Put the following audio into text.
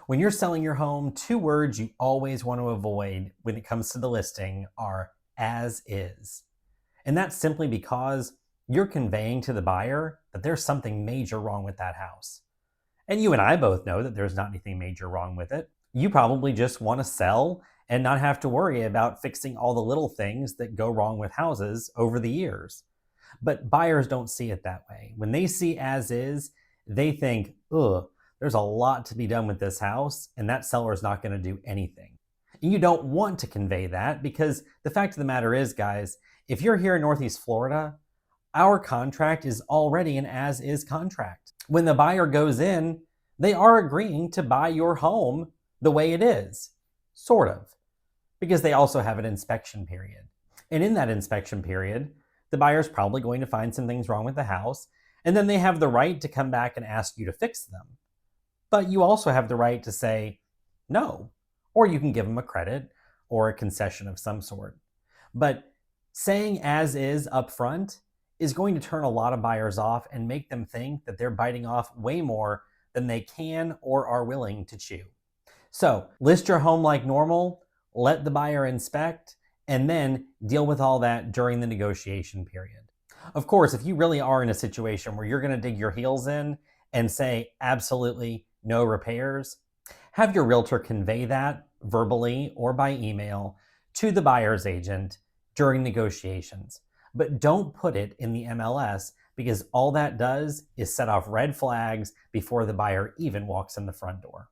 When you're selling your home, two words you always want to avoid when it comes to the listing are as is. And that's simply because you're conveying to the buyer that there's something major wrong with that house. And you and I both know that there's not anything major wrong with it. You probably just want to sell and not have to worry about fixing all the little things that go wrong with houses over the years. But buyers don't see it that way. When they see as is, they think, ugh, there's a lot to be done with this house, and that seller is not going to do anything. And you don't want to convey that because the fact of the matter is, guys, if you're here in Northeast Florida, our contract is already an as is contract. When the buyer goes in, they are agreeing to buy your home the way it is, sort of, because they also have an inspection period. And in that inspection period, the buyer's probably going to find some things wrong with the house, and then they have the right to come back and ask you to fix them. But you also have the right to say no, or you can give them a credit or a concession of some sort. But saying as is up front is going to turn a lot of buyers off and make them think that they're biting off way more than they can or are willing to chew. So list your home like normal, let the buyer inspect, and then deal with all that during the negotiation period. Of course, if you really are in a situation where you're going to dig your heels in and say absolutely no repairs, have your realtor convey that verbally or by email to the buyer's agent during negotiations. But don't put it in the MLS because all that does is set off red flags before the buyer even walks in the front door.